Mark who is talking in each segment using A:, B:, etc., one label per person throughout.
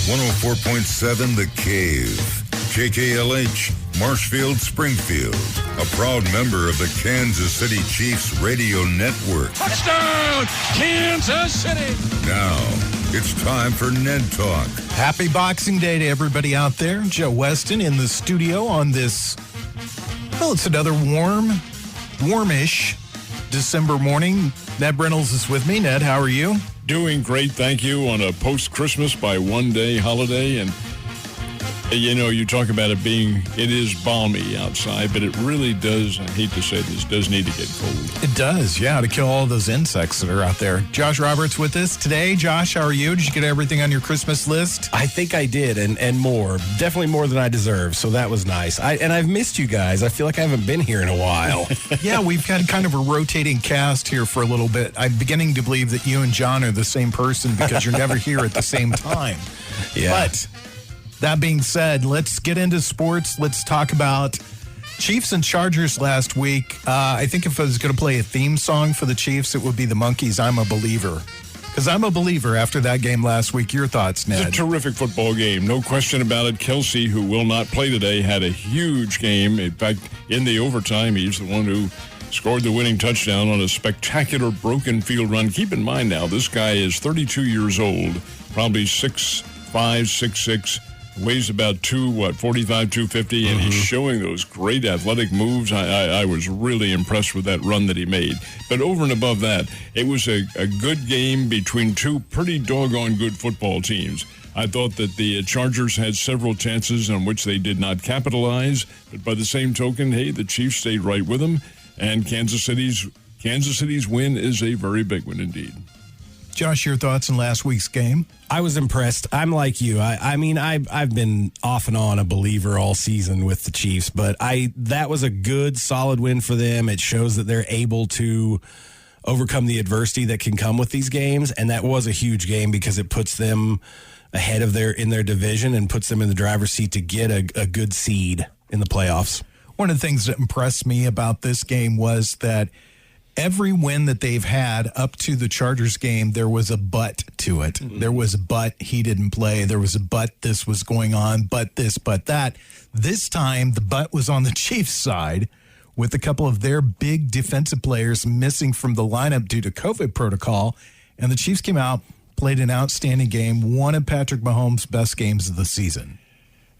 A: 104.7 The Cave. KKLH, Marshfield, Springfield. A proud member of the Kansas City Chiefs radio network.
B: Touchdown, Kansas City!
A: Now, it's time for Ned Talk.
C: Happy Boxing Day to everybody out there. Joe Westen in the studio on this, well, it's another warmish December morning. Ned Reynolds is with me. Ned, how are you?
B: Doing great, thank you, on a post-Christmas by one-day holiday. And, you know, you talk about it is balmy outside, but it really does, I hate to say this, does need to get cold.
C: It does, yeah, to kill all those insects that are out there. Josh Roberts with us today. Josh, how are you? Did you get everything on your Christmas list?
D: I think I did, and more. Definitely more than I deserve, so that was nice. And I've missed you guys. I feel like I haven't been here in a while.
C: Yeah, we've had kind of a rotating cast here for a little bit. I'm beginning to believe that you and John are the same person because you're never here at the same time.
D: Yeah.
C: But that being said, let's get into sports. Let's talk about Chiefs and Chargers last week. I think if I was going to play a theme song for the Chiefs, it would be the Monkees' I'm a Believer. Because I'm a believer after that game last week. Your thoughts, Ned?
B: It's a terrific football game. No question about it. Kelsey, who will not play today, had a huge game. In fact, in the overtime, he's the one who scored the winning touchdown on a spectacular broken field run. Keep in mind now, this guy is 32 years old, probably 6'5", 6'6", weighs about 245, 250, and he's showing those great athletic moves. I was really impressed with that run that he made. But over and above that, it was a good game between two pretty doggone good football teams. I thought that the Chargers had several chances on which they did not capitalize, but by the same token, hey, the Chiefs stayed right with them, and Kansas City's win is a very big one indeed.
C: Josh, your thoughts on last week's game?
D: I was impressed. I'm like you. I mean, I've been off and on a believer all season with the Chiefs, but that was a good, solid win for them. It shows that they're able to overcome the adversity that can come with these games, and that was a huge game because it puts them ahead of in their division and puts them in the driver's seat to get a good seed in the playoffs.
C: One of the things that impressed me about this game was that every win that they've had up to the Chargers game, there was a but to it. Mm-hmm. There was a but he didn't play. There was a but this was going on, but this, but that. This time, the but was on the Chiefs' side with a couple of their big defensive players missing from the lineup due to COVID protocol. And the Chiefs came out, played an outstanding game, one of Patrick Mahomes' best games of the season.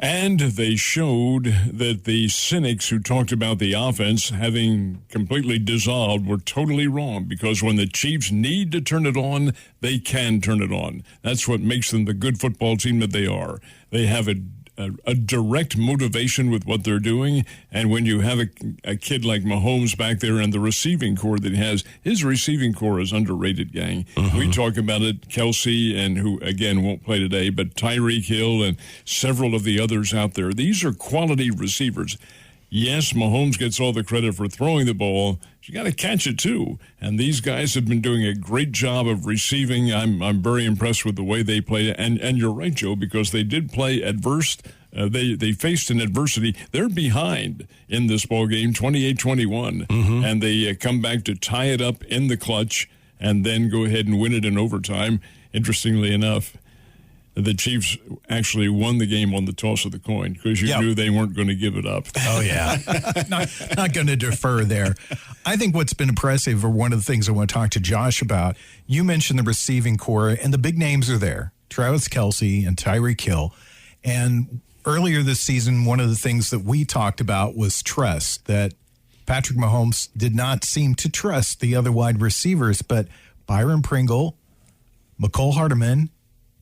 B: And they showed that the cynics who talked about the offense having completely dissolved were totally wrong, because when the Chiefs need to turn it on, they can turn it on. That's what makes them the good football team that they are. They have a direct motivation with what they're doing, and when you have a kid like Mahomes back there and the receiving core that he has, his receiving core is underrated, gang. We talk about it, Kelsey, and who, again, won't play today, but Tyreek Hill and several of the others out there. These are quality receivers. Yes, Mahomes gets all the credit for throwing the ball. You got to catch it, too. And these guys have been doing a great job of receiving. I'm very impressed with the way they play. And you're right, Joe, because they did play adverse. They faced an adversity. They're behind in this ball game, 28-21. And they come back to tie it up in the clutch and then go ahead and win it in overtime. Interestingly enough, the Chiefs actually won the game on the toss of the coin because you knew they weren't going to give it up.
C: Oh, yeah. not going to defer there. I think what's been impressive, or one of the things I want to talk to Josh about, you mentioned the receiving core, and the big names are there. Travis Kelce and Tyreek Hill. And earlier this season, one of the things that we talked about was trust, that Patrick Mahomes did not seem to trust the other wide receivers, but Byron Pringle, McCole Hardeman,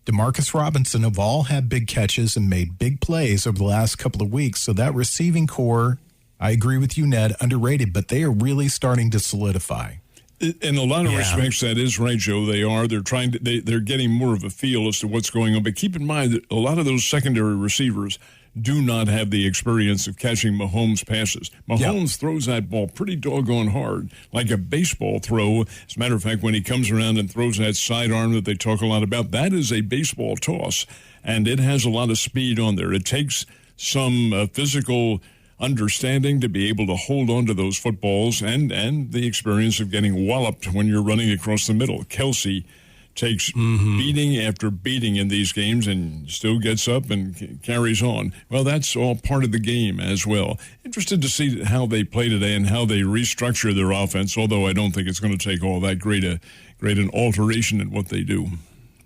C: Demarcus Robinson have all had big catches and made big plays over the last couple of weeks. So that receiving core, I agree with you, Ned, underrated, but they are really starting to solidify.
B: In a lot of respects, that is right, Joe. They are. They're trying to. They're getting more of a feel as to what's going on. But keep in mind that a lot of those secondary receivers do not have the experience of catching Mahomes' passes. Mahomes throws that ball pretty doggone hard, like a baseball throw. As a matter of fact, when he comes around and throws that sidearm that they talk a lot about, that is a baseball toss, and it has a lot of speed on there. It takes some physical understanding to be able to hold on to those footballs and the experience of getting walloped when you're running across the middle. Kelsey takes beating after beating in these games and still gets up and carries on. Well, that's all part of the game as well. Interested to see how they play today and how they restructure their offense, although I don't think it's going to take all that great an alteration in what they do.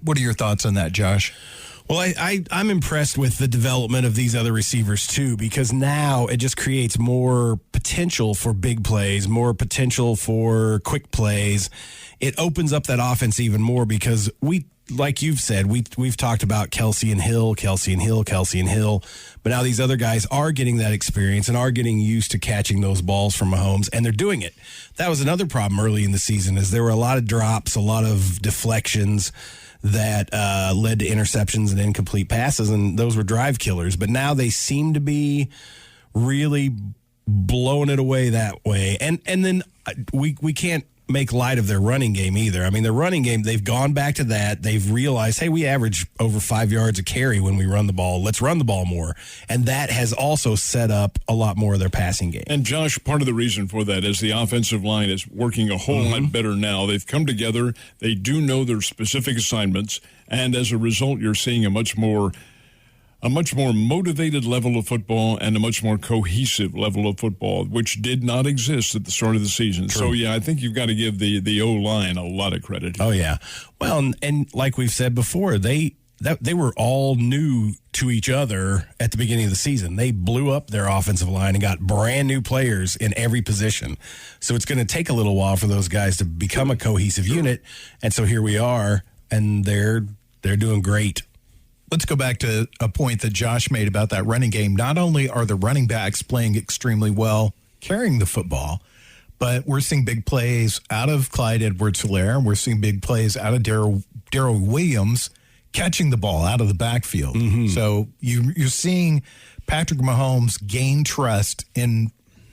C: What are your thoughts on that, Josh?
D: Well, I'm impressed with the development of these other receivers, too, because now it just creates more potential for big plays, more potential for quick plays. It opens up that offense even more because like you've said, we've talked about Kelsey and Hill, but now these other guys are getting that experience and are getting used to catching those balls from Mahomes, and they're doing it. That was another problem early in the season, is there were a lot of drops, a lot of deflections that led to interceptions and incomplete passes, and those were drive killers. But now they seem to be really blowing it away that way. And then we can't make light of their running game either. I mean, their running game, they've gone back to that. They've realized, hey, we average over 5 yards a carry when we run the ball. Let's run the ball more. And that has also set up a lot more of their passing game.
B: And Josh, part of the reason for that is the offensive line is working a whole lot better now. They've come together. They do know their specific assignments. And as a result, you're seeing a much more motivated level of football and a much more cohesive level of football, which did not exist at the start of the season. True. So, yeah, I think you've got to give the O-line a lot of credit.
D: Oh, yeah. Well, and like we've said before, they were all new to each other at the beginning of the season. They blew up their offensive line and got brand new players in every position. So it's going to take a little while for those guys to become a cohesive unit. And so here we are, and they're doing great.
C: Let's go back to a point that Josh made about that running game. Not only are the running backs playing extremely well, carrying the football, but we're seeing big plays out of Clyde Edwards-Helaire, and we're seeing big plays out of Darrell Williams catching the ball out of the backfield. So you're seeing Patrick Mahomes gain trust in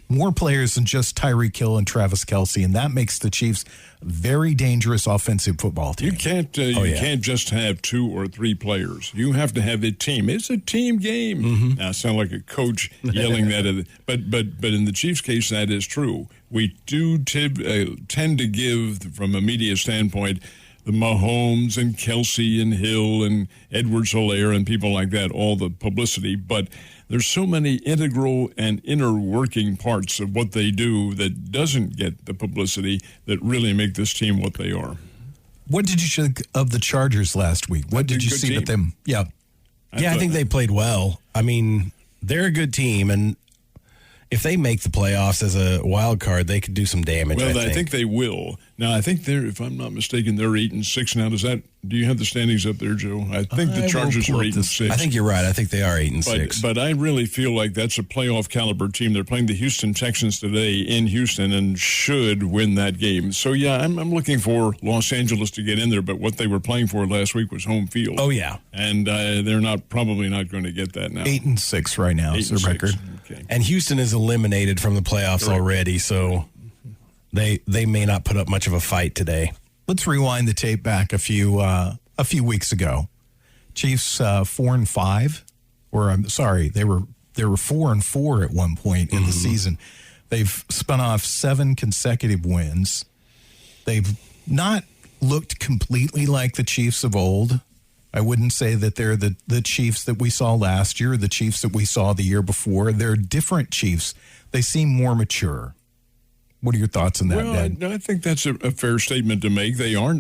C: more players than just Tyreek Hill and Travis Kelce, and that makes the Chiefs a very dangerous offensive football team.
B: You can't just have 2 or 3 players. You have to have a team. It's a team game. Now, I sound like a coach yelling that, but in the Chiefs' case, that is true. We do tend to give, from a media standpoint, the Mahomes and Kelce and Hill and Edwards-Helaire and people like that, all the publicity, but there's so many integral and inner working parts of what they do that doesn't get the publicity that really make this team what they are.
C: What did you think of the Chargers last week? What did you see with them? Yeah.
D: I think they played well. I mean, they're a good team, and if they make the playoffs as a wild card, they could do some damage.
B: Well, I think they will. Now, I think if I'm not mistaken, they're 8-6 now. Do you have the standings up there, Joe? I think the Chargers are 8-6.
D: I think you're right. I think they are 8-6.
B: But I really feel like that's a playoff caliber team. They're playing the Houston Texans today in Houston and should win that game. So yeah, I'm looking for Los Angeles to get in there. But what they were playing for last week was home field.
D: Oh yeah,
B: and they're probably not going to get that now.
C: 8-6 right now is their record.
D: Okay. And Houston is eliminated from the playoffs already, so they may not put up much of a fight today.
C: Let's rewind the tape back a few weeks ago. Chiefs 4-5, or I'm sorry, they were 4-4 at one point in the season. They've spun off 7 consecutive wins. They've not looked completely like the Chiefs of old. I wouldn't say that they're the Chiefs that we saw last year, the Chiefs that we saw the year before. They're different Chiefs. They seem more mature. What are your thoughts on that, Ned?
B: I think that's a fair statement to make. They are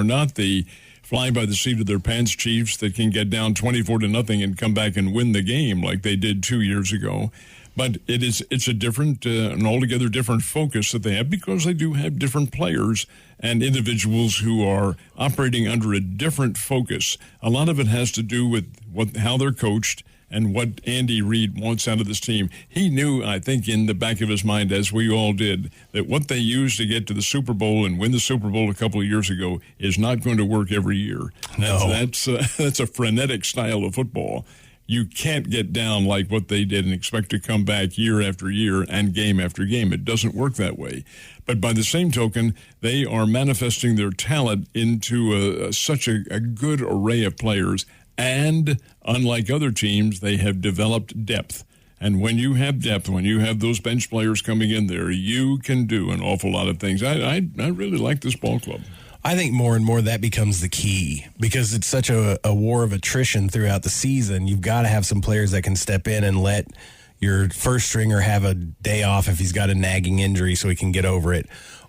B: not the fly by the seat of their pants Chiefs that can get down 24-0 and come back and win the game like they did 2 years ago. But it's a different, an altogether different focus that they have because they do have different players and individuals who are operating under a different focus. A lot of it has to do with how they're coached and what Andy Reid wants out of this team. He knew, I think, in the back of his mind, as we all did, that what they used to get to the Super Bowl and win the Super Bowl a couple of years ago is not going to work every year. That's a frenetic style of football. You can't get down like what they did and expect to come back year after year and game after game. It doesn't work that way. But by the same token, they are manifesting their talent into such a good array of players. And unlike other teams, they have developed depth. And when you have depth, when you have those bench players coming in there, you can do an awful lot of things. I really like this ball club.
D: I think more and more that becomes the key because it's such a war of attrition throughout the season. You've got to have some players that can step in and let your first stringer have a day off if he's got a nagging injury so he can get over it,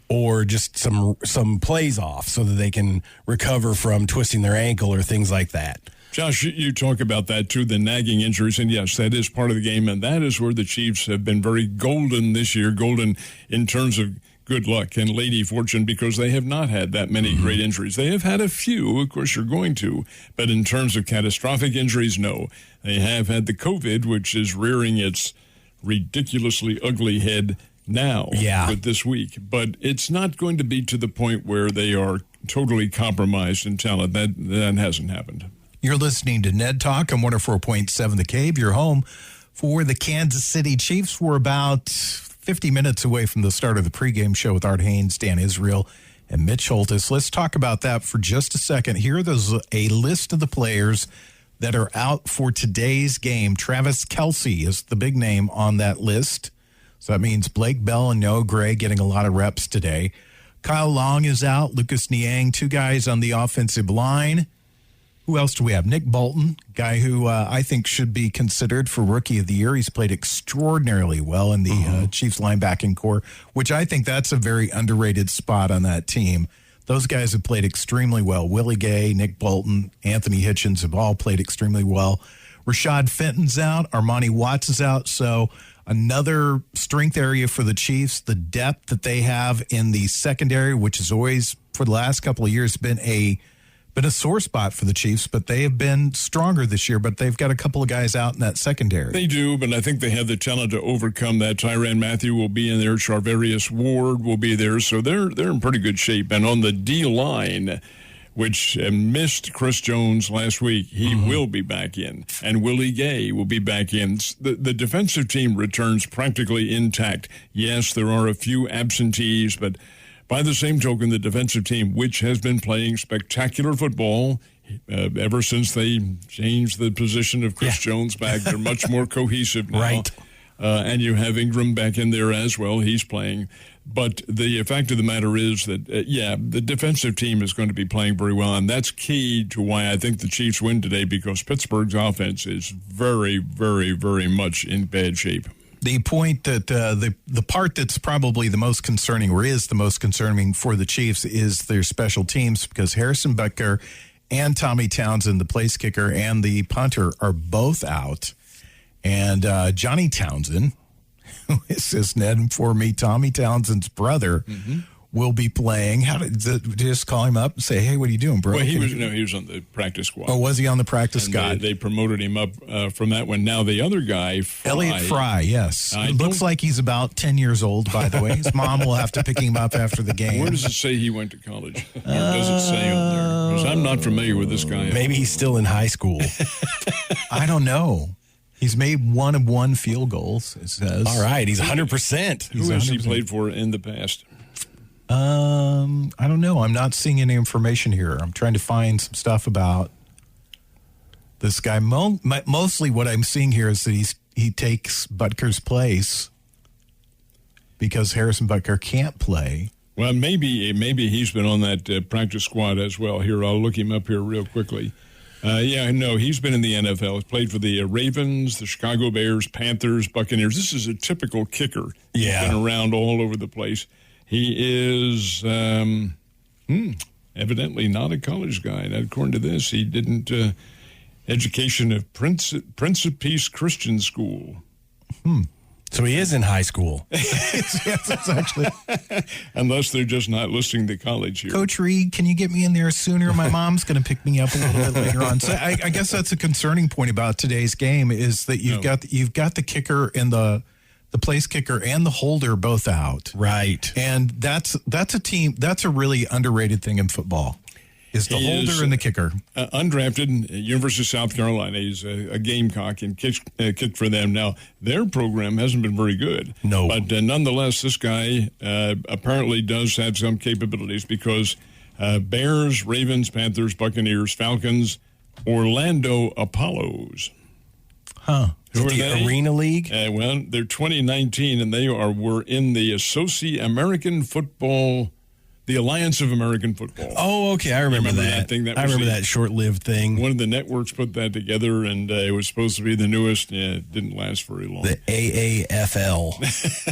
D: or just some plays off so that they can recover from twisting their ankle or things like that.
B: Josh, you talk about that too, the nagging injuries, and yes, that is part of the game, and that is where the Chiefs have been very golden this year, golden in terms of good luck and lady fortune, because they have not had that many great injuries. They have had a few, of course you're going to, but in terms of catastrophic injuries, no. They have had the COVID, which is rearing its ridiculously ugly head now with this week, but it's not going to be to the point where they are totally compromised in talent. That hasn't happened.
C: You're listening to Ned Talk on 104.7 The Cave, your home for the Kansas City Chiefs. We're about 50 minutes away from the start of the pregame show with Art Haynes, Dan Israel, and Mitch Holtis. Let's talk about that for just a second. Here, there's a list of the players that are out for today's game. Travis Kelce is the big name on that list. So that means Blake Bell and Noah Gray getting a lot of reps today. Kyle Long is out. Lucas Niang, two guys on the offensive line. Who else do we have? Nick Bolton, guy who I think should be considered for Rookie of the Year. He's played extraordinarily well in the Chiefs linebacking core, which I think that's a very underrated spot on that team. Those guys have played extremely well. Willie Gay, Nick Bolton, Anthony Hitchens have all played extremely well. Rashad Fenton's out. Armani Watts is out. So another strength area for the Chiefs, the depth that they have in the secondary, which has always, for the last couple of years, been a sore spot for the Chiefs, but they have been stronger this year, but they've got a couple of guys out in that secondary.
B: They do, but I think they have the talent to overcome that. Tyrann Mathieu will be in there. Charvarius Ward will be there, so they're in pretty good shape. And on the D-line, which missed Chris Jones last week, he will be back in. And Willie Gay will be back in. The defensive team returns practically intact. Yes, there are a few absentees, but by the same token, the defensive team, which has been playing spectacular football ever since they changed the position of Chris Jones back, they're much more cohesive now.
D: Right.
B: And you have Ingram back in there as well. He's playing. But the fact of the matter is that, the defensive team is going to be playing very well, and that's key to why I think the Chiefs win today, because Pittsburgh's offense is very, very, very much in bad shape.
C: The point that the part that's probably the most concerning, or is the most concerning for the Chiefs, is their special teams, because Harrison Butker and Tommy Townsend, the place kicker and the punter, are both out. And Johnny Townsend, who is Ned for me, Tommy Townsend's brother, will be playing. How did just call him up and say, "Hey, what are you doing, bro?"
B: Well, he was on the practice squad.
C: Oh, was he on the practice squad?
B: They promoted him up from that one. Now the other guy,
C: Elliott Fry, yes, looks like he's about 10 years old. By the way, his mom will have to pick him up after the game.
B: Where does it say he went to college? Or does it say on there? Because I'm not familiar with this guy.
D: Maybe he's still in high school.
C: I don't know. He's made one of one field goals, it says.
D: All right, he's 100%.
B: Who has he played for in the past?
C: I don't know. I'm not seeing any information here. I'm trying to find some stuff about this guy. Mostly what I'm seeing here is that he takes Butker's place because Harrison Butker can't play.
B: Well, maybe he's been on that practice squad as well. Here, I'll look him up here real quickly. He's been in the NFL. He's played for the Ravens, the Chicago Bears, Panthers, Buccaneers. This is a typical kicker.
D: Yeah.
B: He's been around all over the place. He is evidently not a college guy. And according to this, he didn't education of Prince of Peace Christian School.
D: So he is in high school.
C: Yes, it's actually.
B: Unless they're just not listing the college here.
C: Coach Reed, can you get me in there sooner? My mom's going to pick me up a little bit later on. So I guess that's a concerning point about today's game, is that you've got the kicker and the place kicker and the holder both out.
D: Right.
C: And that's a really underrated thing in football. Is the holder and the kicker.
B: Undrafted, University of South Carolina. He's a Gamecock and kicked for them. Now, their program hasn't been very good.
D: No.
B: But nonetheless, this guy apparently does have some capabilities, because Bears, Ravens, Panthers, Buccaneers, Falcons, Orlando Apollos.
C: Huh.
B: Who are
D: the
B: they?
D: Arena League?
B: They're 2019, and they were in the American Football the Alliance of American Football.
D: Oh, okay. I remember
B: that thing?
D: I remember that short-lived thing.
B: One of the networks put that together, and it was supposed to be the newest. Yeah, it didn't last very long.
D: The AAFL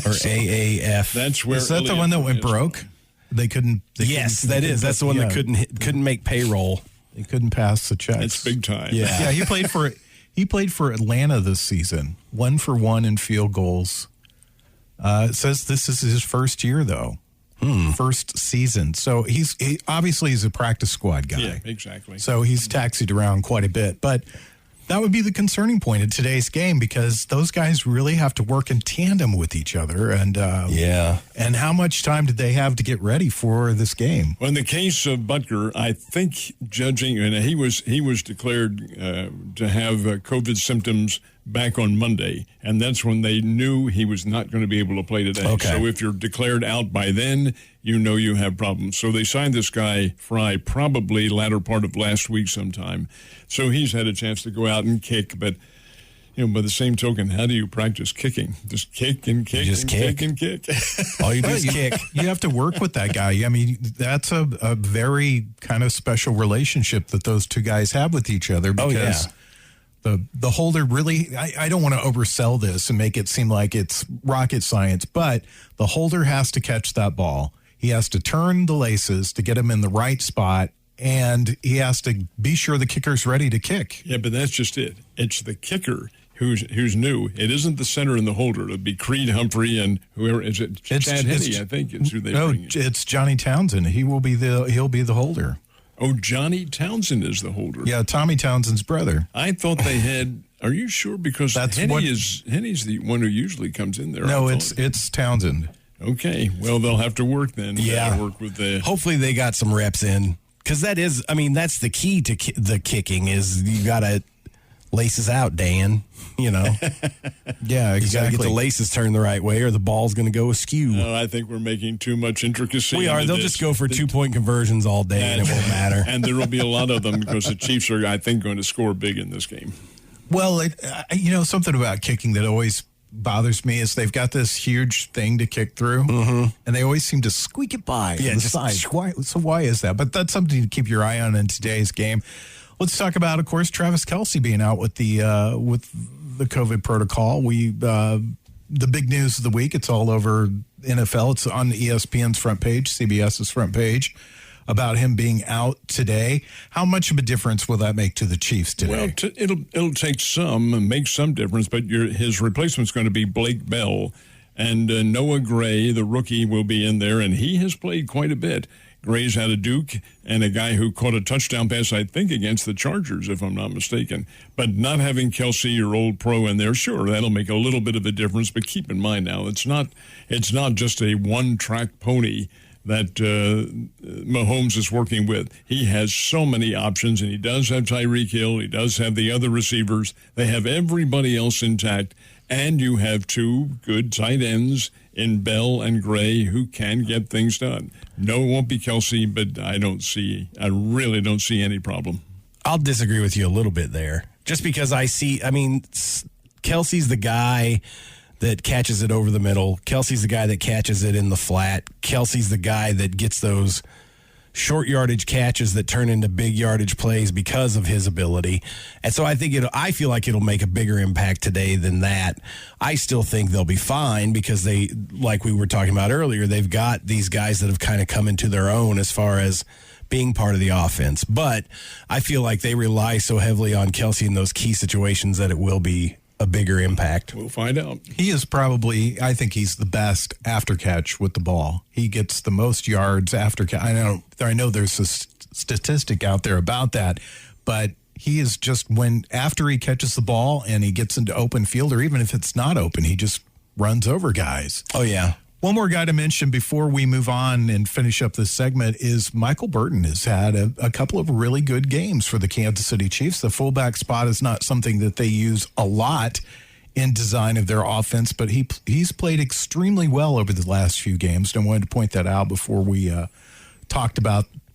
D: or AAF.
B: That's where.
C: Is that the one that went broke? They couldn't.
D: Yes, that is. That's the one that couldn't make payroll.
C: They couldn't pass the checks.
B: It's big time.
C: Yeah. He played for Atlanta this season. 1 for 1 in field goals. It says this is his first year though. First season. So he obviously he's a practice squad guy.
B: Yeah, exactly.
C: So he's taxied around quite a bit. But that would be the concerning point in today's game because those guys really have to work in tandem with each other. And and how much time did they have to get ready for this game?
B: Well, in the case of Butker, I think judging, and he was declared to have COVID symptoms back on Monday, and that's when they knew he was not going to be able to play today.
D: Okay.
B: So if you're declared out by then, you know you have problems. So they signed this guy, Fry, probably latter part of last week sometime. So he's had a chance to go out and kick, but by the same token, how do you practice kicking? Just kick and kick
D: Just
B: and
D: kick.
B: kick and kick.
D: All you do is kick.
C: You have to work with that guy. I mean, that's a very kind of special relationship that those two guys have with each other because the holder really, I don't want to oversell this and make it seem like it's rocket science, but the holder has to catch that ball. He has to turn the laces to get him in the right spot, and he has to be sure the kicker's ready to kick.
B: Yeah, but that's just it. It's the kicker who's new. It isn't the center and the holder. It'll be Creed Humphrey and whoever is it. Chad Henne, I think, is who they bring in.
C: It's Johnny Townsend. He'll be the holder.
B: Oh, Johnny Townsend is the holder.
C: Yeah, Tommy Townsend's brother.
B: I thought they had. Are you sure? Because Henne's the one who usually comes in there.
C: No, it's Townsend.
B: Okay, well they'll have to work then.
D: Yeah,
B: work with the.
D: Hopefully they got some reps in because that is. I mean, that's the key to the kicking is you got to laces out, Dan.
C: Yeah, exactly.
D: You got to get the laces turned the right way, or the ball's going to go askew.
B: No, I think we're making too much intricacy.
D: We are. They'll just go for 2-point conversions all day, and it won't matter.
B: And there will be a lot of them because the Chiefs are, I think, going to score big in this game.
C: Well, something about kicking that always bothers me is they've got this huge thing to kick through, and they always seem to squeak it by on the side. Why is that? But that's something to keep your eye on in today's game. Let's talk about, of course, Travis Kelce being out with the COVID protocol. The big news of the week. It's all over NFL. It's on ESPN's front page, CBS's front page, about him being out today. How much of a difference will that make to the Chiefs today?
B: Well, it'll make some difference, but his replacement's going to be Blake Bell, and Noah Gray, the rookie, will be in there, and he has played quite a bit. Gray's out of Duke, and a guy who caught a touchdown pass, I think, against the Chargers, if I'm not mistaken. But not having Kelce, your old pro, in there, sure, that'll make a little bit of a difference. But keep in mind now, it's not just a one-track pony that Mahomes is working with. He has so many options, and he does have Tyreek Hill. He does have the other receivers. They have everybody else intact, and you have two good tight ends in Bell and Gray who can get things done. No, it won't be Kelce, but I really don't see any problem.
D: I'll disagree with you a little bit there. Just because Kelce's the guy that catches it over the middle. Kelce's the guy that catches it in the flat. Kelce's the guy that gets those short yardage catches that turn into big yardage plays because of his ability. And so I feel like it'll make a bigger impact today than that. I still think they'll be fine because they, like we were talking about earlier, they've got these guys that have kind of come into their own as far as being part of the offense. But I feel like they rely so heavily on Kelce in those key situations that it will be a bigger impact.
B: We'll find out.
C: He is probably, I think he's the best after catch with the ball. He gets the most yards after catch. I know there's a statistic out there about that, but he is just after he catches the ball and he gets into open field, or even if it's not open, he just runs over guys.
D: Oh, yeah.
C: One more guy to mention before we move on and finish up this segment is Michael Burton has had a couple of really good games for the Kansas City Chiefs. The fullback spot is not something that they use a lot in design of their offense, but he's played extremely well over the last few games. And I wanted to point that out before we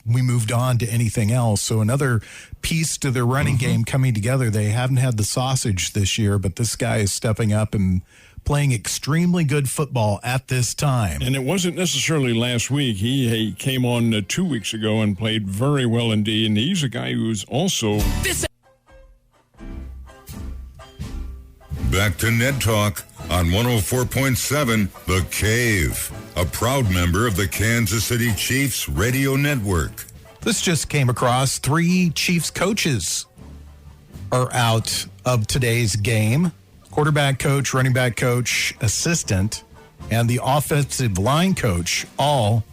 C: moved on to anything else. So another piece to their running game coming together. They haven't had the sausage this year, but this guy is stepping up and playing extremely good football at this time.
B: And it wasn't necessarily last week. He came on 2 weeks ago and played very well indeed. And he's a guy who's also...
A: Back to Ned Talk on 104.7 The Cave, a proud member of the Kansas City Chiefs radio network.
C: This just came across. 3 Chiefs coaches are out of today's game. Quarterback coach, running back coach, assistant, and the offensive line coach all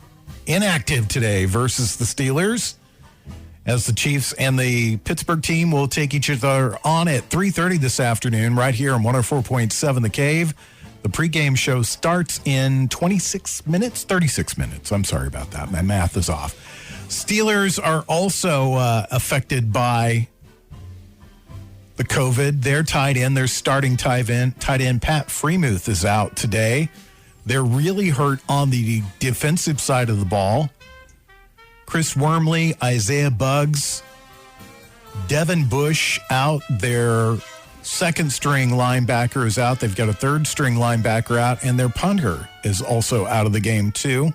C: inactive today versus the Steelers, as the Chiefs and the Pittsburgh team will take each other on at 3:30 this afternoon right here on 104.7 The Cave. The pregame show starts in 36 minutes. I'm sorry about that. My math is off. Steelers are also affected by the COVID. Their tight end, their starting tight end, Pat Freemuth, is out today. They're really hurt on the defensive side of the ball. Chris Wormley, Isaiah Buggs, Devin Bush out. Their second-string linebacker is out. They've got a third-string linebacker out, and their punter is also out of the game, too.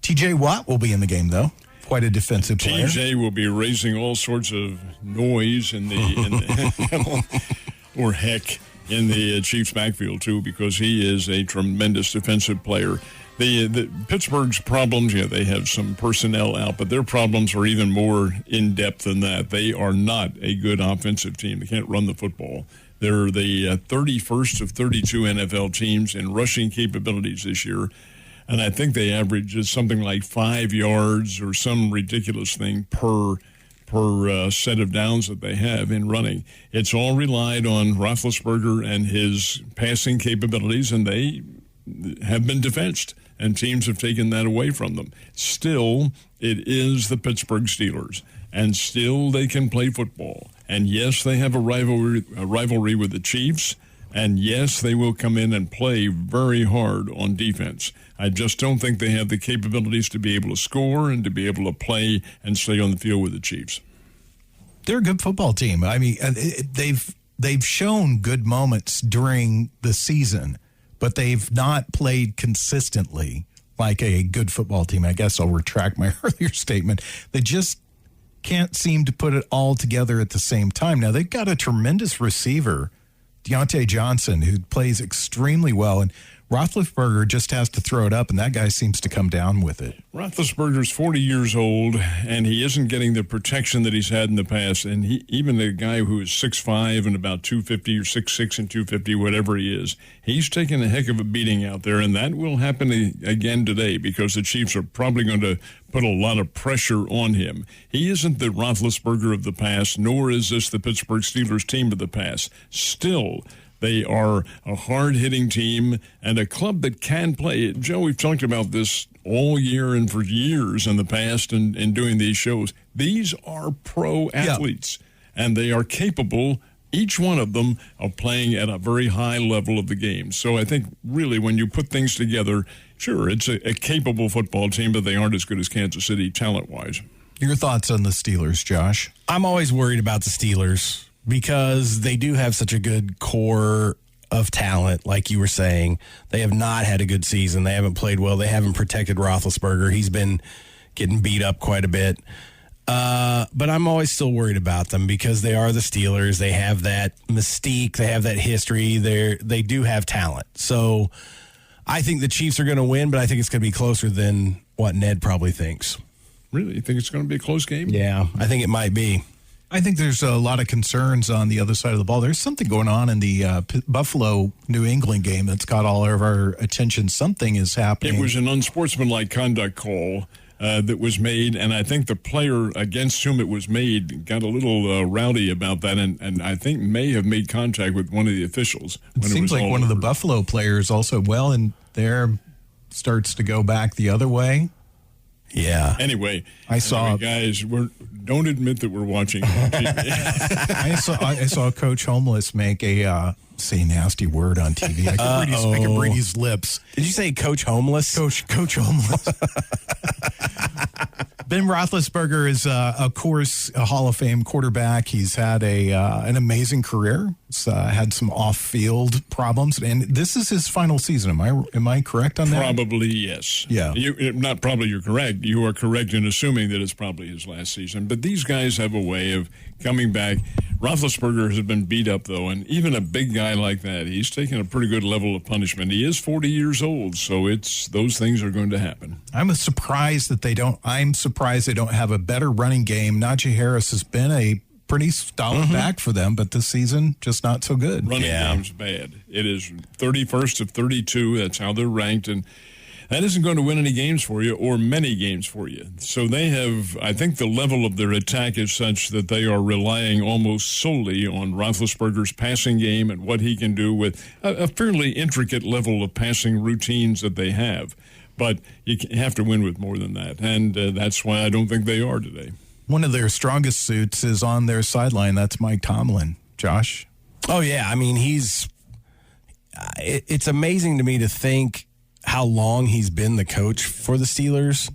C: TJ Watt will be in the game, though. Quite a defensive player.
B: TJ will be raising all sorts of noise in the or heck in the Chiefs backfield, too, because he is a tremendous defensive player. The Pittsburgh's problems, they have some personnel out, but their problems are even more in-depth than that. They are not a good offensive team. They can't run the football. They're the 31st of 32 NFL teams in rushing capabilities this year, and I think they average something like 5 yards or some ridiculous thing per set of downs that they have in running. It's all relied on Roethlisberger and his passing capabilities, and they have been defensed, and teams have taken that away from them. Still, it is the Pittsburgh Steelers, and still they can play football. And yes, they have a rivalry with the Chiefs, and yes, they will come in and play very hard on defense. I just don't think they have the capabilities to be able to score and to be able to play and stay on the field with the Chiefs.
C: They're a good football team. I mean, they've shown good moments during the season, but they've not played consistently like a good football team. I guess I'll retract my earlier statement. They just can't seem to put it all together at the same time. Now, they've got a tremendous receiver, Deontay Johnson, who plays extremely well, and Roethlisberger just has to throw it up, and that guy seems to come down with it.
B: Roethlisberger's 40 years old, and he isn't getting the protection that he's had in the past. And even the guy who is 6'5" and about 250 or 6'6" and 250, whatever he is, he's taking a heck of a beating out there, and that will happen again today because the Chiefs are probably going to put a lot of pressure on him. He isn't the Roethlisberger of the past, nor is this the Pittsburgh Steelers team of the past. Still, they are a hard-hitting team and a club that can play. Joe, we've talked about this all year and for years in the past and doing these shows. These are pro athletes, and they are capable, each one of them, of playing at a very high level of the game. So I think, really, when you put things together, sure, it's a capable football team, but they aren't as good as Kansas City talent-wise.
C: Your thoughts on the Steelers, Josh?
D: I'm always worried about the Steelers because they do have such a good core of talent, like you were saying. They have not had a good season. They haven't played well. They haven't protected Roethlisberger. He's been getting beat up quite a bit. But I'm always still worried about them because they are the Steelers. They have that mystique. They have that history. They do have talent. So I think the Chiefs are going to win, but I think it's going to be closer than what Ned probably thinks.
B: Really? You think it's going to be a close game?
D: Yeah, I think it might be.
C: I think there's a lot of concerns on the other side of the ball. There's something going on in the Buffalo-New England game that's got all of our attention. Something is happening.
B: It was an unsportsmanlike conduct call that was made, and I think the player against whom it was made got a little rowdy about that, and I think may have made contact with one of the officials.
C: It seems like one of the Buffalo players also, and there starts to go back the other way.
B: Yeah. Anyway, guys, don't admit that we're watching.
C: I saw Coach Homeless make a say a nasty word on TV. I could read his lips.
D: Did you say Coach Homeless?
C: Coach Homeless. Ben Roethlisberger is, of course, a Hall of Fame quarterback. He's had an amazing career. He's had some off-field problems, and this is his final season. Am I correct on that?
B: Probably, yes.
C: Yeah.
B: Not probably you're correct. You are correct in assuming that it's probably his last season. But these guys have a way of coming back. Roethlisberger has been beat up, though, and even a big guy like that, he's taken a pretty good level of punishment. He is 40 years old, so those things are going to happen.
C: I'm surprised they don't have a better running game. Najee Harris has been a pretty solid back for them, but this season, just not so good.
B: Running game's bad. It is 31st of 32. That's how they're ranked, and that isn't going to win any games for you or many games for you. So they have, I think the level of their attack is such that they are relying almost solely on Roethlisberger's passing game and what he can do with a fairly intricate level of passing routines that they have. But you have to win with more than that, and that's why I don't think they are today.
C: One of their strongest suits is on their sideline. That's Mike Tomlin. Josh?
D: Oh, yeah. I mean, it's amazing to me to think how long he's been the coach for the Steelers.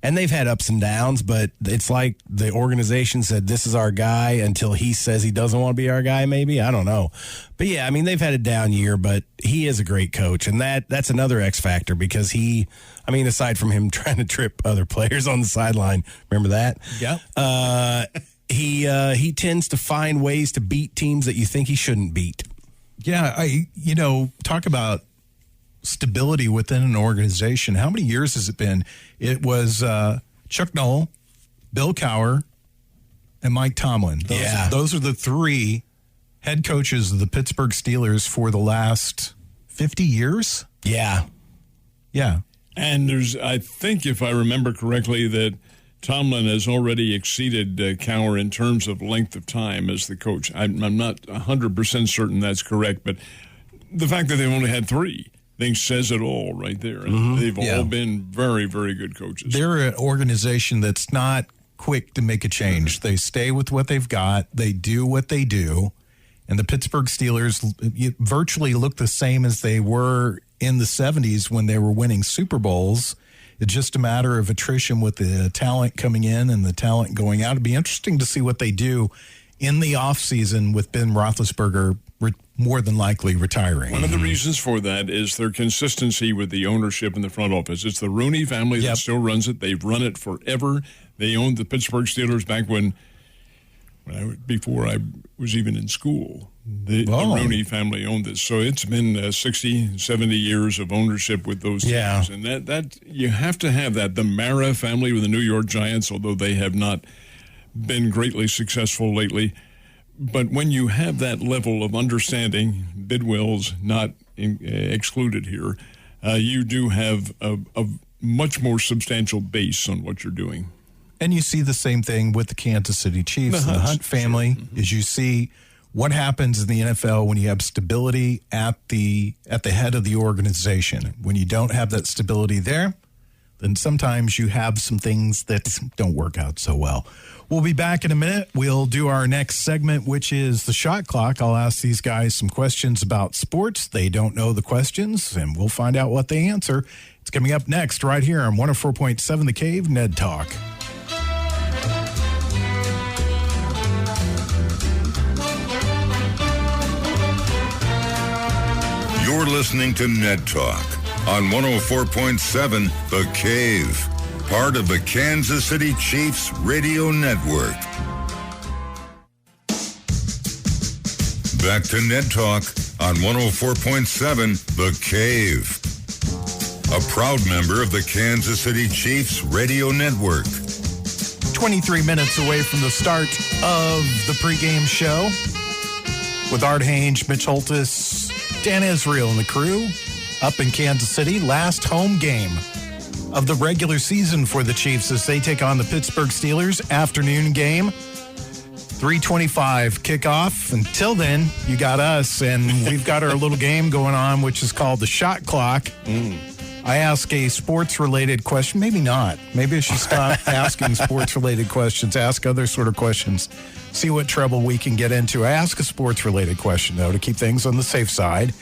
D: And they've had ups and downs, but it's like the organization said, this is our guy until he says he doesn't want to be our guy, maybe. I don't know. But, yeah, I mean, they've had a down year, but he is a great coach. And that's another X factor because aside from him trying to trip other players on the sideline, remember that?
C: Yeah.
D: He tends to find ways to beat teams that you think he shouldn't beat.
C: Yeah, talk about stability within an organization. How many years has it been? It was Chuck Noll, Bill Cowher, and Mike Tomlin. Those are the three head coaches of the Pittsburgh Steelers for the last 50 years.
D: Yeah.
B: And I think if I remember correctly, that Tomlin has already exceeded Cowher in terms of length of time as the coach. I'm not 100% certain that's correct, but the fact that they've only had three, I think says it all right there. And they've all been very, very good coaches.
C: They're an organization that's not quick to make a change. They stay with what they've got. They do what they do. And the Pittsburgh Steelers virtually look the same as they were in the 70s when they were winning Super Bowls. It's just a matter of attrition with the talent coming in and the talent going out. It'd be interesting to see what they do in the offseason with Ben Roethlisberger more than likely retiring.
B: One of the reasons for that is their consistency with the ownership in the front office. It's the Rooney family that still runs it. They've run it forever. They owned the Pittsburgh Steelers back before I was even in school. The Rooney family owned this. So it's been 60, 70 years of ownership with those teams. And that you have to have that. The Mara family with the New York Giants, although they have not been greatly successful lately. But when you have that level of understanding, Bidwell's not excluded here, you do have a much more substantial base on what you're doing.
C: And you see the same thing with the Kansas City Chiefs, the Hunt family, is you see what happens in the NFL when you have stability at the head of the organization. When you don't have that stability there, then sometimes you have some things that don't work out so well. We'll be back in a minute. We'll do our next segment, which is the shot clock. I'll ask these guys some questions about sports. They don't know the questions, and we'll find out what they answer. It's coming up next right here on 104.7 The Cave, Ned Talk.
A: You're listening to Ned Talk on 104.7 The Cave, part of the Kansas City Chiefs Radio Network. Back to Ned Talk on 104.7 The Cave, a proud member of the Kansas City Chiefs Radio Network.
C: 23 minutes away from the start of the pregame show with Art Hange, Mitch Holtis, Dan Israel, and the crew up in Kansas City. Last home game of the regular season for the Chiefs as they take on the Pittsburgh Steelers. Afternoon game, 3:25 kickoff. Until then, you got us, and we've got our little game going on, which is called the shot clock. I ask a sports-related question. Maybe not. Maybe I should stop asking sports-related questions, ask other sort of questions, see what trouble we can get into. I ask a sports-related question, though, to keep things on the safe side.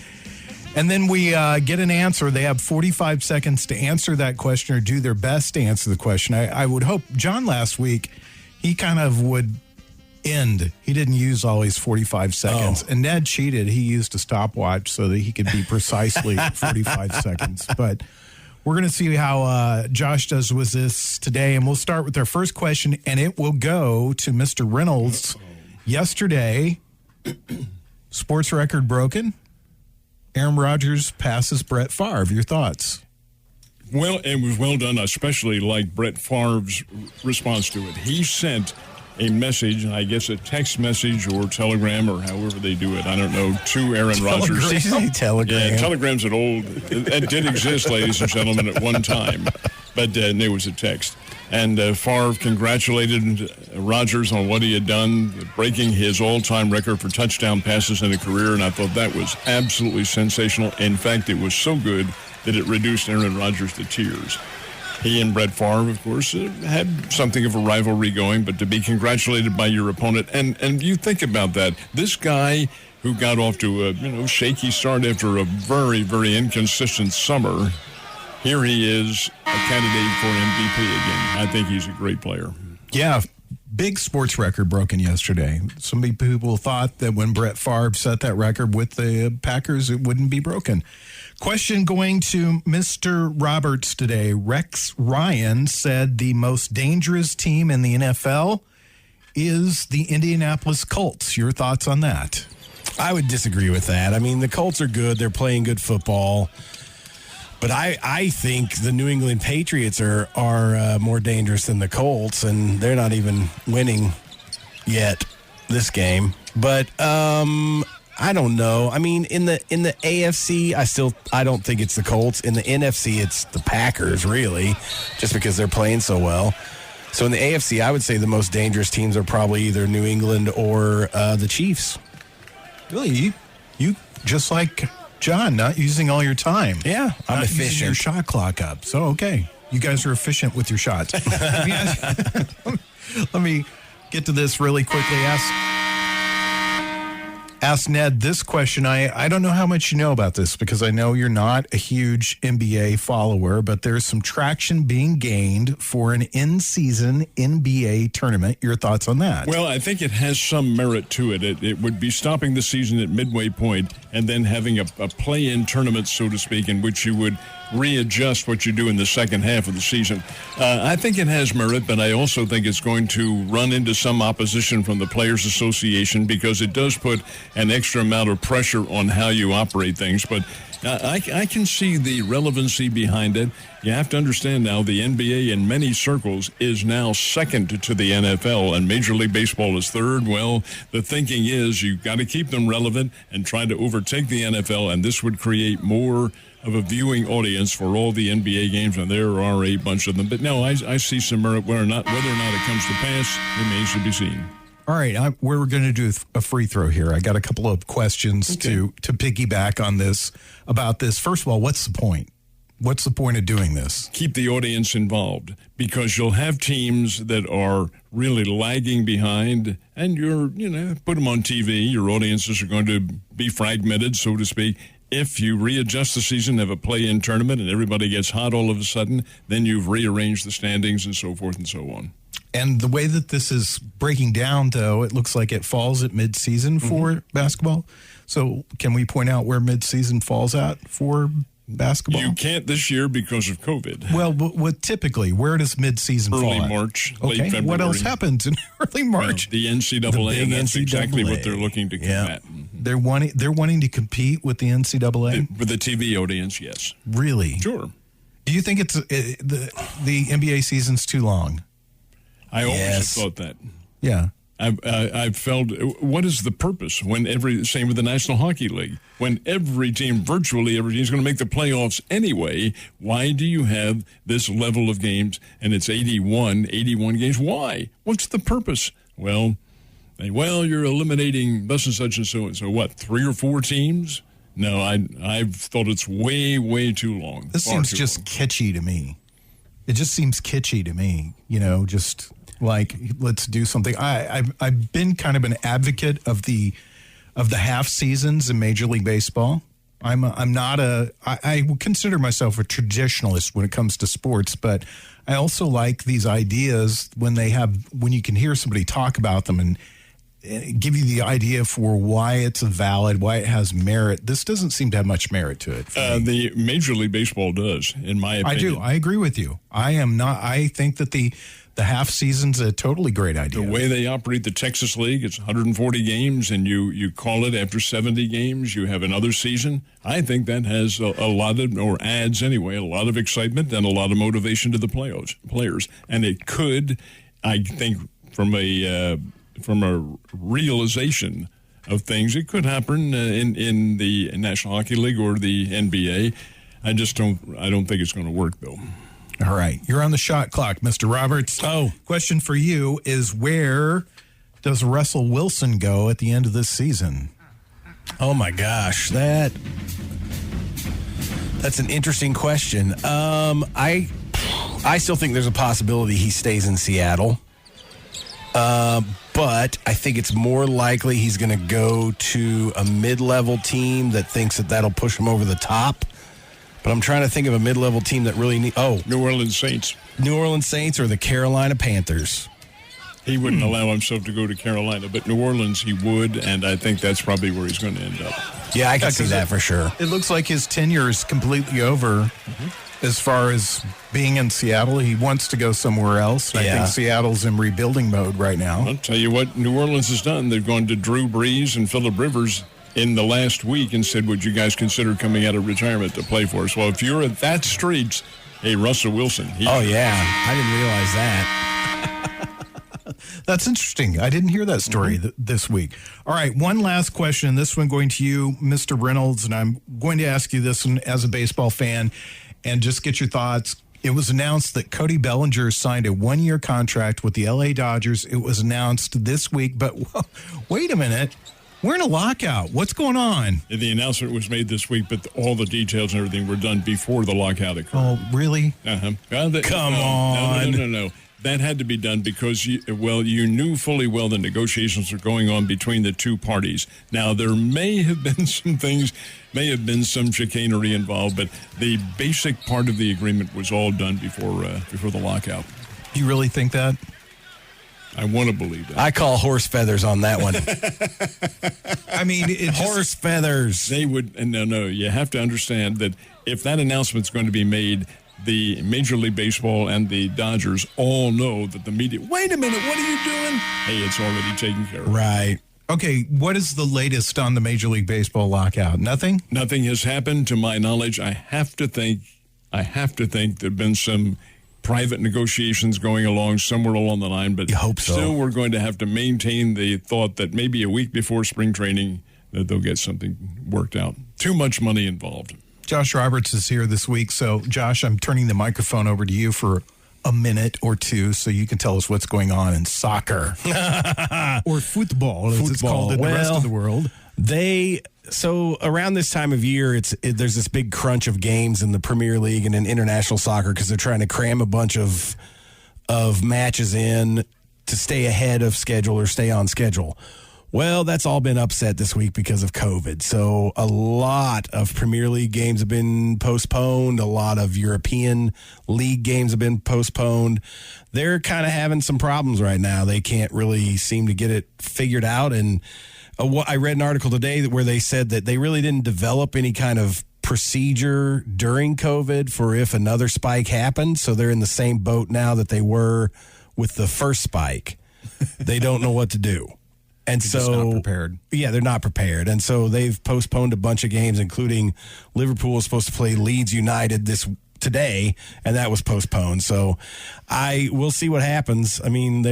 C: And then we get an answer. They have 45 seconds to answer that question or do their best to answer the question. I would hope John last week, he kind of would end. He didn't use all his 45 seconds. And Ned cheated. He used a stopwatch so that he could be precisely 45 seconds. But we're going to see how Josh does with this today. And we'll start with our first question, and it will go to Mr. Reynolds. Yesterday, sports record broken. Aaron Rodgers passes Brett Favre. Your thoughts?
B: Well, it was well done. I especially like Brett Favre's response to it. He sent a message, I guess a text message or telegram or however they do it, I don't know, to Aaron Rodgers.
C: Telegram.
B: Yeah, telegrams are old. It did exist, ladies and gentlemen, at one time, but there was a text. And Favre congratulated Rodgers on what he had done, breaking his all-time record for touchdown passes in a career, and I thought that was absolutely sensational. In fact, it was so good that it reduced Aaron Rodgers to tears. He and Brett Favre, of course, had something of a rivalry going, but to be congratulated by your opponent, and you think about that, this guy who got off to a shaky start after a very, very inconsistent summer, here he is, a candidate for MVP again. I think he's a great player.
C: Yeah, big sports record broken yesterday. Some people thought that when Brett Favre set that record with the Packers, it wouldn't be broken. Question going to Mr. Roberts today. Rex Ryan said the most dangerous team in the NFL is the Indianapolis Colts. Your thoughts on that?
D: I would disagree with that. I mean, the Colts are good. They're playing good football. But I think the New England Patriots are more dangerous than the Colts, and they're not even winning yet this game. But I don't know. I mean, in the AFC, I don't think it's the Colts. In the NFC, it's the Packers, really, just because they're playing so well. So in the AFC, I would say the most dangerous teams are probably either New England or the Chiefs.
C: Really? You just like John, not using all your time.
D: Yeah, I'm efficient.
C: Using your shot clock up. So, okay. You guys are efficient with your shots. Let me get to this really quickly. Ask Ned this question. I don't know how much you know about this because I know you're not a huge NBA follower, but there's some traction being gained for an in-season NBA tournament. Your thoughts on that?
B: Well, I think it has some merit to it. It would be stopping the season at midway point and then having a play-in tournament, so to speak, in which you would readjust what you do in the second half of the season. I think it has merit, but I also think it's going to run into some opposition from the Players Association because it does put an extra amount of pressure on how you operate things. But I can see the relevancy behind it. You have to understand now the NBA in many circles is now second to the NFL, and Major League Baseball is third. Well, the thinking is you've got to keep them relevant and try to overtake the NFL, and this would create more of a viewing audience for all the NBA games, and there are a bunch of them. But no, I see some merit. Whether or not it comes to pass remains to be seen.
C: All right, we're going to do a free throw here. I got a couple of questions to piggyback on this about this. First of all, what's the point? What's the point of doing this?
B: Keep the audience involved, because you'll have teams that are really lagging behind, and put them on TV. Your audiences are going to be fragmented, so to speak. If you readjust the season, have a play-in tournament, and everybody gets hot all of a sudden, then you've rearranged the standings and so forth and so on.
C: And the way that this is breaking down, though, it looks like it falls at mid-season for basketball. So can we point out where mid-season falls at for basketball?
B: You can't this year because of COVID.
C: Well, typically, where does mid-season fall at?
B: Early March, late February.
C: What else happens in early March?
B: Well, the NCAA, and that's exactly what they're looking to combat.
C: Yeah. They're wanting to compete with the NCAA?
B: With the TV audience, yes.
C: Really?
B: Sure.
C: Do you think the NBA season's too long?
B: I always have thought that.
C: Yeah.
B: I've felt, what is the purpose same with the National Hockey League, when virtually every team is going to make the playoffs anyway? Why do you have this level of games and it's 81 games? Why? What's the purpose? Well, you're eliminating thus and such and so and so. What, 3 or 4 teams? No, I've thought it's way, way too long.
C: This seems just kitschy to me. It just seems kitschy to me, just like, let's do something. I've been kind of an advocate of the half seasons in Major League Baseball. I would consider myself a traditionalist when it comes to sports, but I also like these ideas when you can hear somebody talk about them and give you the idea for why it's valid, why it has merit. This doesn't seem to have much merit to it.
B: The Major League Baseball does, in my opinion.
C: I do. I agree with you. I think that the half season's a totally great idea.
B: The way they operate the Texas League, it's 140 games, and you call it after 70 games, you have another season. I think that has a lot of, or adds anyway, a lot of excitement and a lot of motivation to the players. And it could, I think, from a realization of things, it could happen in the National Hockey League or the NBA. I don't think it's going to work, though.
C: All right. You're on the shot clock, Mr. Roberts. Question for you is, where does Russell Wilson go at the end of this season?
D: Oh, my gosh. That's an interesting question. I still think there's a possibility he stays in Seattle. But I think it's more likely he's going to go to a mid-level team that thinks that'll push him over the top. But I'm trying to think of a mid-level team that really
B: New Orleans Saints.
D: New Orleans Saints or the Carolina Panthers.
B: He wouldn't allow himself to go to Carolina, but New Orleans he would, and I think that's probably where he's going to end up.
D: Yeah, I can see that for sure.
C: It looks like his tenure is completely over as far as being in Seattle. He wants to go somewhere else. I think Seattle's in rebuilding mode right now.
B: I'll tell you what New Orleans has done. They've gone to Drew Brees and Phillip Rivers in the last week and said, would you guys consider coming out of retirement to play for us? Well, if you're at that streets, hey, Russell Wilson.
D: I didn't realize that.
C: That's interesting. I didn't hear that story this week. All right, one last question. This one going to you, Mr. Reynolds, and I'm going to ask you this one as a baseball fan and just get your thoughts. It was announced that Cody Bellinger signed a 1-year contract with the LA Dodgers. It was announced this week, but wait a minute. We're in a lockout. What's going on?
B: The announcement was made this week, but all the details and everything were done before the lockout occurred.
C: Oh, really?
B: Uh-huh.
C: Come on.
B: No. That had to be done because, you knew fully well the negotiations were going on between the two parties. Now, there may have been some chicanery involved, but the basic part of the agreement was all done before the lockout.
C: Do you really think that?
B: I want to believe that.
D: I call horse feathers on that one.
C: I mean,
D: horse feathers.
B: They would, no. You have to understand that if that announcement's going to be made, the Major League Baseball and the Dodgers all know that the media, wait a minute, what are you doing? Hey, it's already taken care of.
D: Right.
C: Okay, what is the latest on the Major League Baseball lockout? Nothing?
B: Nothing has happened to my knowledge. I have to think there have been some private negotiations going along somewhere along the line, but
D: you hope so.
B: Still we're going to have to maintain the thought that maybe a week before spring training that they'll get something worked out. Too much money involved.
C: Josh Roberts is here this week. So, Josh, I'm turning the microphone over to you for a minute or two so you can tell us what's going on in soccer. Or football, as it's called in the rest of the world.
D: So around this time of year, there's this big crunch of games in the Premier League and in international soccer because they're trying to cram a bunch of matches in to stay ahead of schedule or stay on schedule. Well, that's all been upset this week because of COVID. So a lot of Premier League games have been postponed. A lot of European League games have been postponed. They're kind of having some problems right now. They can't really seem to get it figured out. And I read an article today where they said that they really didn't develop any kind of procedure during COVID for if another spike happened. So they're in the same boat now that they were with the first spike. They don't know what to do. And
C: They're just not prepared.
D: Yeah, they're not prepared. And so they've postponed a bunch of games, including Liverpool was supposed to play Leeds United today, and that was postponed. So we'll see what happens. I mean,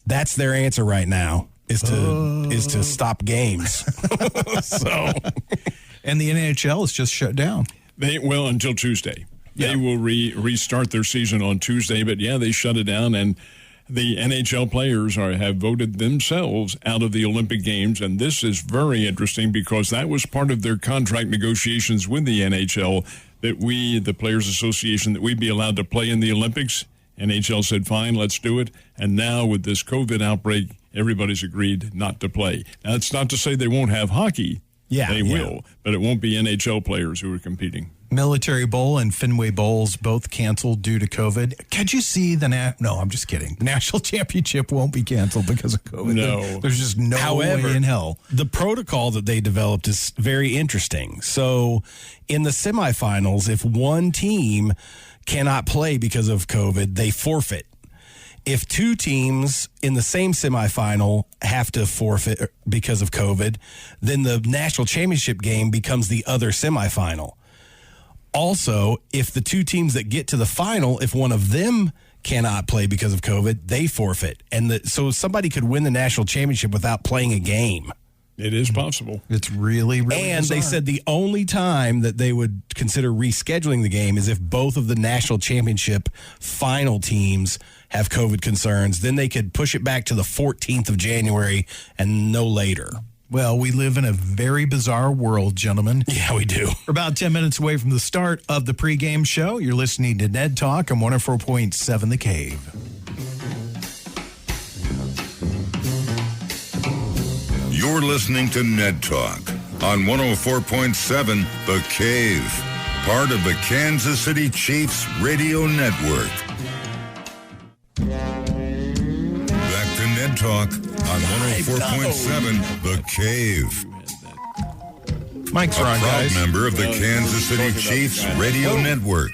D: that's their answer right now is to stop games. So,
C: and the NHL is just shut down.
B: Until Tuesday. Yeah. They will restart their season on Tuesday, but they shut it down, and the NHL players have voted themselves out of the Olympic Games, and this is very interesting because that was part of their contract negotiations with the NHL, that we, the Players Association, that we'd be allowed to play in the Olympics. NHL said, fine, let's do it. And now with this COVID outbreak, everybody's agreed not to play. Now, it's not to say they won't have hockey
D: Yeah,
B: they will, but it won't be NHL players who are competing.
C: Military Bowl and Fenway Bowls both canceled due to COVID. Could you see no, I'm just kidding. National Championship won't be canceled because of COVID.
B: No.
C: There's just no way in hell.
D: The protocol that they developed is very interesting. So in the semifinals, if one team cannot play because of COVID, they forfeit. If two teams in the same semifinal have to forfeit because of COVID, then the national championship game becomes the other semifinal. Also, if the two teams that get to the final, if one of them cannot play because of COVID, they forfeit. And so somebody could win the national championship without playing a game.
B: It is possible.
C: It's really, really
D: And
C: bizarre.
D: they said the only time that they would consider rescheduling the game is if both of the national championship final teams have COVID concerns. Then they could push it back to the 14th of January and no later.
C: Well, we live in a very bizarre world, gentlemen.
D: Yeah, we do.
C: We're about 10 minutes away from the start of the pregame show. You're listening to Ned Talk on 104.7 The Cave.
A: You're listening to Ned Talk on 104.7 The Cave, part of the Kansas City Chiefs radio network. Back to Ned Talk on 104.7 The Cave.
C: Mike's
A: A
C: on,
A: proud
C: guys.
A: member of the Kansas City Chiefs radio network.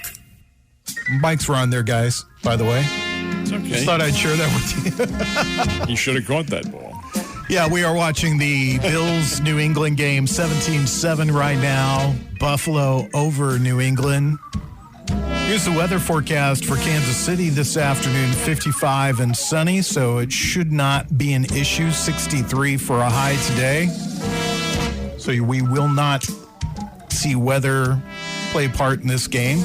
C: Mike's on there, guys, by the way.
B: It's okay.
C: Just thought I'd share that with you.
B: He should have caught that ball.
C: Yeah, we are watching the Bills-New England game, 17-7 right now. Buffalo over New England. Here's the weather forecast for Kansas City this afternoon, 55 and sunny, so it should not be an issue. 63 for a high today. So we will not see weather play a part in this game.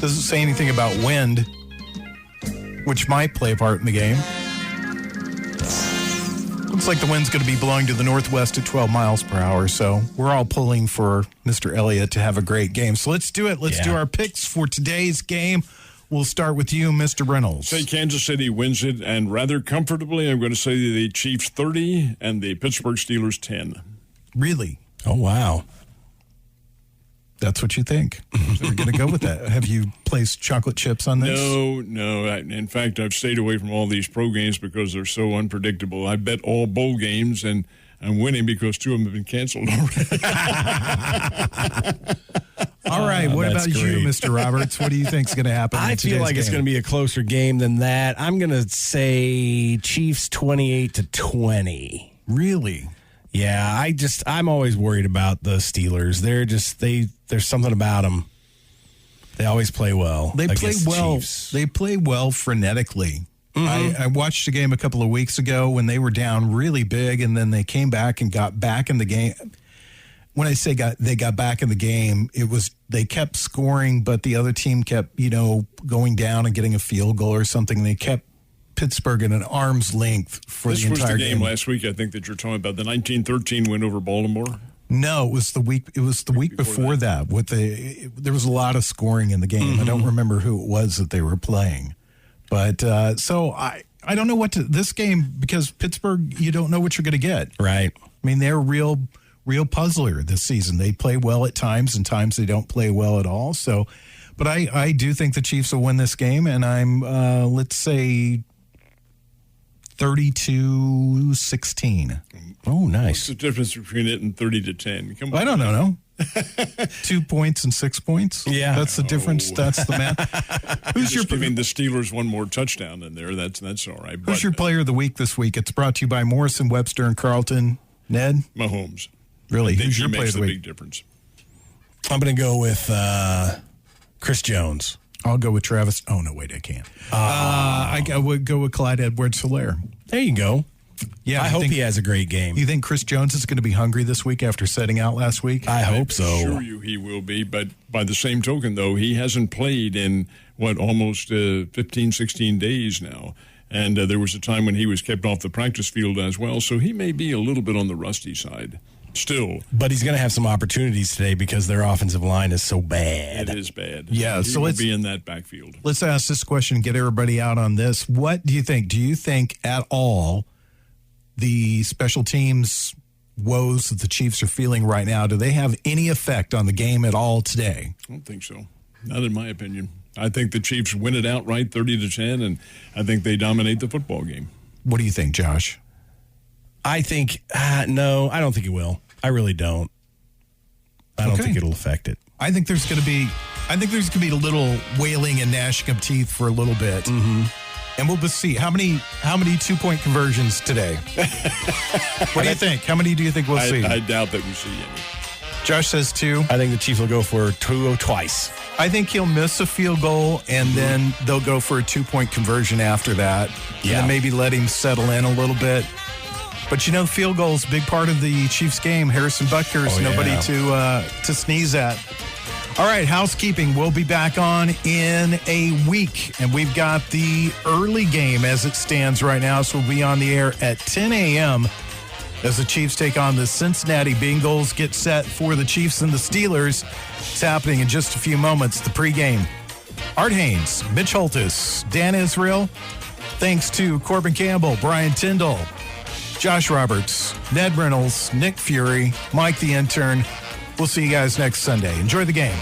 C: Doesn't say anything about wind, which might play a part in the game. Looks like the wind's going to be blowing to the northwest at 12 miles per hour, so we're all pulling for Mr. Elliott to have a great game. So let's do it. Let's do our picks for today's game. We'll start with you, Mr. Reynolds.
B: Say Kansas City wins it, and rather comfortably. I'm going to say the Chiefs 30 and the Pittsburgh Steelers 10.
C: Really?
D: Oh, wow.
C: That's what you think. So we're going to go with that. Have you placed chocolate chips on this?
B: No. In fact, I've stayed away from all these pro games because they're so unpredictable. I bet all bowl games, and I'm winning because two of them have been canceled already.
C: All right. What about
D: That's
C: you,
D: great.
C: Mr. Roberts? What do you think is going to happen?
D: I feel like it's going to be a closer game than that. I'm going to say Chiefs 28-20.
C: Really?
D: Yeah, I'm always worried about the Steelers. There's something about them. They always play well.
C: They play
D: against
C: well.
D: Chiefs.
C: They play well frenetically. I watched a game a couple of weeks ago when they were down really big, and then they came back and got back in the game. When I say they got back in the game, it was they kept scoring, but the other team kept going down and getting a field goal or something. They kept Pittsburgh at an arm's length for
B: This
C: the entire
B: was the game last week, I think, that you're talking about, the 1913 win over Baltimore.
C: No, it was the week. It was the week before that. There was a lot of scoring in the game. I don't remember who it was that they were playing, but so I don't know what to this game because Pittsburgh. You don't know what you're going to get.
D: Right.
C: I mean, they're a real puzzler this season. They play well at times, and times they don't play well at all. So, but I do think the Chiefs will win this game, and I'm let's say 32-16.
D: Oh,
B: What's
D: nice.
B: the difference between it and 30-10? Come on.
C: I don't know. 2 points and 6 points.
D: Yeah.
C: That's the difference. That's the math. Who's your
B: giving the Steelers one more touchdown in there? That's all right.
C: Who's
B: But
C: your player of the week this week? It's brought to you by Morrison, Webster, and Carlton. Ned?
B: Mahomes.
C: Really?
B: I think
C: Who's
B: he
C: your player
B: makes
C: of the
B: the big
C: week?
B: difference.
D: I'm going to go with Chris Jones.
C: I'll go with Travis. Oh, no, wait, I can't. I would go with Clyde Edwards-Helaire.
D: There you go.
C: Yeah,
D: I hope he has a great game.
C: You think Chris Jones is going to be hungry this week after setting out last week?
D: I hope so.
B: I assure you he will be. But by the same token, though, he hasn't played in, almost 15, 16 days now. And there was a time when he was kept off the practice field as well. So he may be a little bit on the rusty side still.
D: But he's going to have some opportunities today because their offensive line is so bad.
B: It is bad.
C: Yeah,
B: he
C: so
B: will
C: let's
B: be in that backfield.
C: Let's ask this question and get everybody out on this. What do you think? Do you think at all the special teams woes that the Chiefs are feeling right now, do they have any effect on the game at all today?
B: I don't think so. Not in my opinion. I think the Chiefs win it outright 30-10, and I think they dominate the football game.
C: What do you think, Josh?
D: I think, no, I don't think it will. I really don't. I don't think it'll affect it.
C: I think there's going to be a little wailing and gnashing of teeth for a little bit. Mm-hmm. And we'll just see how many 2-point conversions today. What do you think? How many do you think we'll see?
B: I doubt that we see any.
C: Josh says 2.
D: I think the Chiefs will go for 2 twice.
C: I think he'll miss a field goal, and then they'll go for a 2-point conversion after that.
D: Yeah.
C: And then maybe let him settle in a little bit. But, you know, field goal's a big part of the Chiefs game. Harrison Butker's nobody to sneeze at. All right, housekeeping. We'll be back on in a week. And we've got the early game as it stands right now. So we'll be on the air at 10 a.m. as the Chiefs take on the Cincinnati Bengals. Get set for the Chiefs and the Steelers. It's happening in just a few moments. The pregame. Art Haynes, Mitch Holtis, Dan Israel. Thanks to Corbin Campbell, Brian Tyndall, Josh Roberts, Ned Reynolds, Nick Fury, Mike the intern. We'll see you guys next Sunday. Enjoy the game.